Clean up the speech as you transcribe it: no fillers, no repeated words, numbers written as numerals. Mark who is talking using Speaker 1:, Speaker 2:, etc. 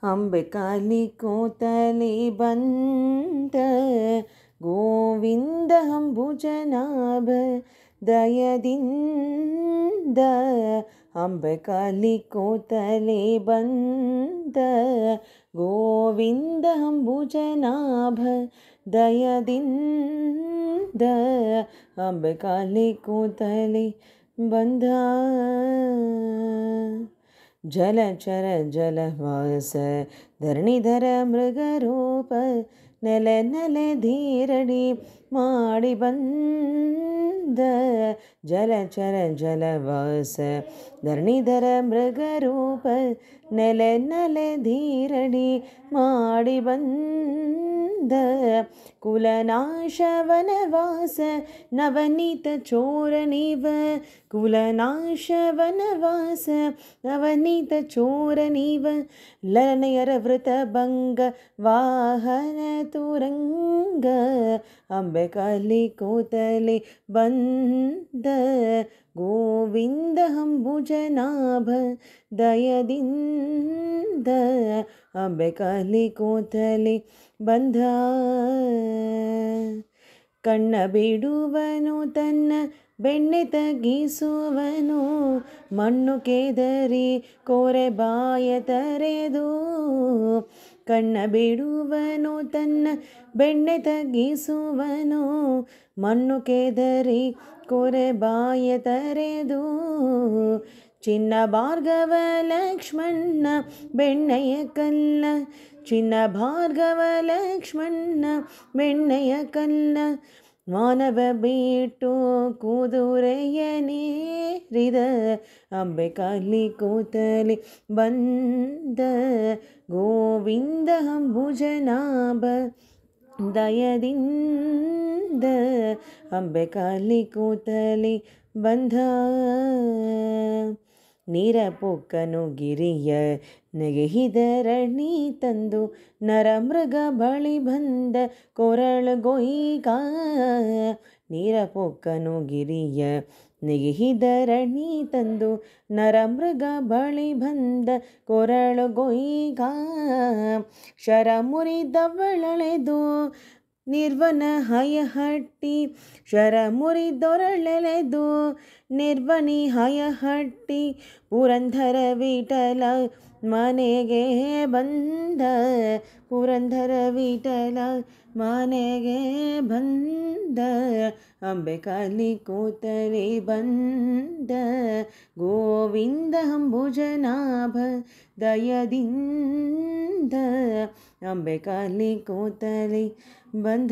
Speaker 1: ಅಂಬೆ ಕಾಲಿ ಕೋತಲಿ ಬಂದ ಗೋವಿಂದ ಅಂಬುಜನಾಭ ದಯದಿಂದ ಅಂಬೆ ಕಾಲಿ ಕೋತಲಿ ಬಂದ ಗೋವಿಂದ ಅಂಬುಜನಾಭ ದಯದಿಂದ ಅಂಬೆ ಕಾಲಿ ಕೋತಲಿ ಬಂದ ಜಲಚರ ಜಲವಾಸ ಧರಣಿಧರ ಮೃಗರೂಪ ನೆಲೆ ನೆಲೆ ಧೀರಡಿ ಮಾಡಿ ಬಂದ ಜಲಚರ ಜಲವಾಸ ಧರಣಿಧರ ಮೃಗರೂಪ ನೆಲೆ ನೆಲೆ ಧೀರಡಿ ಮಾಡಿ ಬಂದ ಕುಲನಾಶವನವಾಸ ನವನೀತ ಚೋರನಿವ ಕುಲನಾಶವನವಾಸ ನವನೀತ ಚೋರನಿವ ಲಲನೆಯರ ವೃತ ಭಂಗ ವಾಹನ ತುರಂಗ ಅಂಬೆ ಕಾಲಿ ಕೋತಲಿ ಬಂದ ಗೋವಿಂದ ಅಂಬುಜನಾಭ ದಯದಿಂದ ಅಂಬೆ ಕಾಲಿ ಕೋತಲಿ ಬಂದ ಕಣ್ಣ ಬಿಡುವನು ತನ್ನ ಬೆಣ್ಣೆ ತಗ್ಗಿಸುವನು ಮಣ್ಣು ಕೆದರಿ ಕೋರೆ ಬಾಯ ತರೆದು ಕಣ್ಣ ಬಿಡುವನು ತನ್ನ ಬೆಣ್ಣೆ ತಗ್ಗಿಸುವನು ಮಣ್ಣು ಕೆದರಿ ಕೋರೆ ಬಾಯ ತರೆದು ಚಿನ್ನ ಭಾರ್ಗವ ಲಕ್ಷ್ಮಣ ಬೆಣ್ಣೆಯ ಕಲ್ಲ ಚಿನ್ನ ಭಾರ್ಗವ ಲಕ್ಷ್ಮಣ ಬೆಣ್ಣೆಯ ಕಲ್ಲ ಮಾನವ ಬಿಟ್ಟು ಕುದುರೆಯನೇರಿದ ಅಂಬೆ ಕಾಲಿ ಕೋತಲಿ ಬಂದ ಗೋವಿಂದ ಅಂಬುಜನಾಭ ದಯದಿಂದ ಅಂಬೆ ಕಾಲಿ ಕೋತಲಿ ಬಂದ ನೀರ ಪೊಕ್ಕನು ಗಿರಿಯ ನೆಗೆಹಿದರಣಿ ತಂದು ನರಮೃಗ ಬಳಿ ಬಂದ ಕೊರಳುಗೊಯ್ಗ ನೀರ ಪೊಕ್ಕನು ಗಿರಿಯ ನೆಗೆಹಿದರಣಿ ತಂದು ನರಮೃಗ ಬಳಿ ಬಂದ ಕೊರಳುಗೊಯ್ಗ ಶರ ಮುರಿದವಳೆದು ನಿರ್ವನ ಹಯಹಟ್ಟಿ ಶರ ಮುರಿದೊರಳೆದು ನಿರ್ವನಿ ಹಯಹಟ್ಟಿ ಪುರಂದರ ವಿಠಲ ಮನೆಗೆ ಬಂದ ಪುರಂದರ ವಿಠಲ ಮನೆಗೆ ಬಂದ ಅಂಬೆ ಕಾಲಿ ಕೋತಲಿ ಬಂದ ಗೋವಿಂದ ಅಂಬುಜನಾಭ ದಯದಿಂದ ಅಂಬೆ ಕಾಲಿ ಕೋತಲಿ ಬಂದ